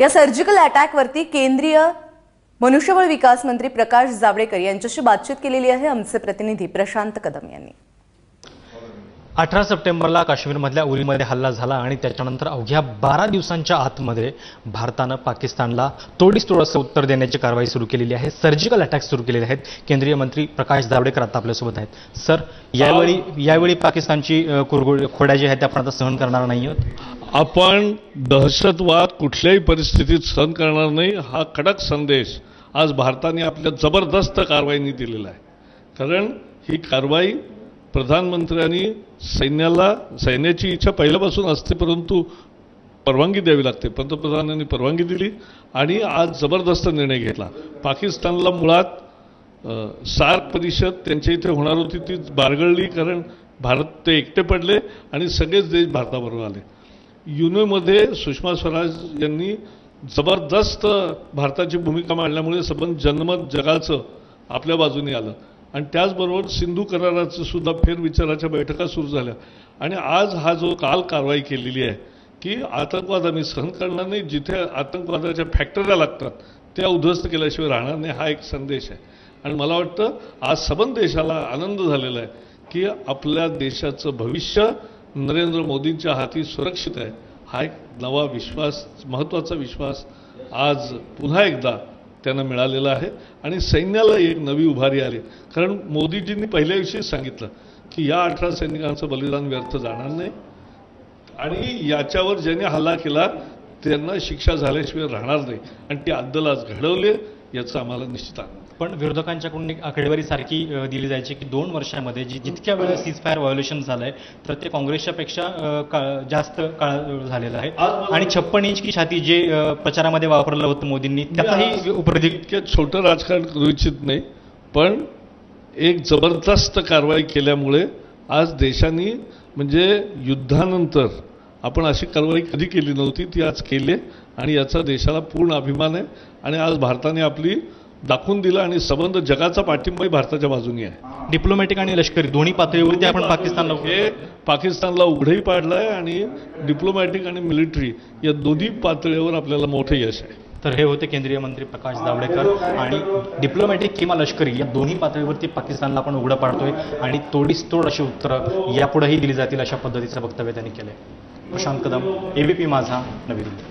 या सर्जिकल अटॅकवरती केंद्रीय मनुष्यबळ विकास मंत्री प्रकाश जावडेकर यांच्याशी बातचीत केलेली आहे आमचे प्रतिनिधी प्रशांत कदम यांनी। 18 सप्टेंबरला काश्मीरमधल्या उरीमध्ये हल्ला झाला आणि त्याच्यानंतर अवघ्या 12 दिवसांच्या आतमध्ये भारतानं पाकिस्तानला तोडीस तोड असं उत्तर देण्याची कारवाई सुरू केलेली आहे। सर्जिकल अटॅक सुरू केलेले आहेत। केंद्रीय मंत्री प्रकाश जावडेकर आता आपल्यासोबत आहेत। सर, यावेळी पाकिस्तानची खोड्या जी आहेत त्या आपण आता सहन करणार नाही आहोत। आपण दहशतवाद कुठल्याही परिस्थितीत सहन करणार नाही हा कडक संदेश आज भारताने आपल्या जबरदस्त कारवाईने दिलेला आहे। कारण ही कारवाई प्रधानमंत्र्यांनी सैन्याची इच्छा पहिल्यापासून असते, परंतु परवानगी द्यावी लागते। पंतप्रधानांनी परवानगी दिली आणि आज जबरदस्त निर्णय घेतला। पाकिस्तानला मुळात सार्क परिषद त्यांच्या इथे होणार होती ती बारगळली, कारण भारत ते एकटे पडले आणि सगळेच देश भारताबरोबर आले। युनोमध्ये सुषमा स्वराज यांनी जबरदस्त भारताची भूमिका मांडल्यामुळे सबंध जनमत जगाचं आपल्या बाजूने आलं आणि त्याचबरोबर सिंधू कराराचं सुद्धा फेरविचाराच्या बैठका सुरू झाल्या आणि आज हा जो काल कारवाई केलेली आहे की आतंकवाद आम्ही सहन करणार नाही, जिथे आतंकवादाच्या फॅक्टऱ्या लागतात त्या उद्ध्वस्त केल्याशिवाय राहणार नाही हा एक संदेश आहे। आणि मला वाटतं आज सबंध देशाला आनंद झालेला आहे की आपल्या देशाचं भविष्य नरेंद्र मोदींच्या हाती सुरक्षित आहे। हा एक नवा विश्वास, महत्त्वाचा विश्वास आज पुन्हा एकदा त्यांना मिळालेला आहे आणि सैन्याला एक नवी उभारी आली। कारण मोदीजींनी पहिल्या दिवशी सांगितलं की या 18 सैनिकांचं बलिदान व्यर्थ जाणार नाही आणि याच्यावर ज्यांनी हल्ला केला त्यांना शिक्षा झाल्याशिवाय राहणार नाही आणि ती अद्दल आज घडवले याचं आम्हाला निश्चित आनंद। पण विरोधकांच्याकडून एक आकडेवारी सारखी दिली जायची की 2 वर्षांमध्ये जितक्या वेळा सीजफायर व्हायोलेशन झालंय तर ते काँग्रेसच्या पेक्षा जास्त काळ झालेलं आहे आणि 56 इंच की छाती जे प्रचारामध्ये वापरलं होतं मोदींनी त्याचाही उपरोधिक छोटं राजकारण करू इच्छित नाही, पण एक जबरदस्त कारवाई केल्यामुळे आज देशाने म्हणजे युद्धानंतर आपण अशी कारवाई कधी केली नव्हती ती आज केली आणि याचा देशाला पूर्ण अभिमान आहे आणि आज भारताने आपली दाखवून दिला आणि सबंध जगाचा पाठिंबाही भारताच्या बाजूने आहे। डिप्लोमॅटिक आणि लष्करी दोन्ही पातळीवरती आपण पाकिस्तानला उघडही पाडलं आहे आणि डिप्लोमॅटिक आणि मिलिटरी या दोन्ही पातळीवर आपल्याला मोठे यश आहे। तर हे होते केंद्रीय मंत्री प्रकाश जावडेकर आणि डिप्लोमॅटिक किंवा लष्करी या दोन्ही पातळीवरती पाकिस्तानला आपण उघडं पाडतोय आणि तोडीस तोड अशी उत्तरं यापुढेही दिली जातील अशा पद्धतीचं वक्तव्य त्यांनी केलंय। प्रशांत कदम, ABP माझा, नवी दिल्ली।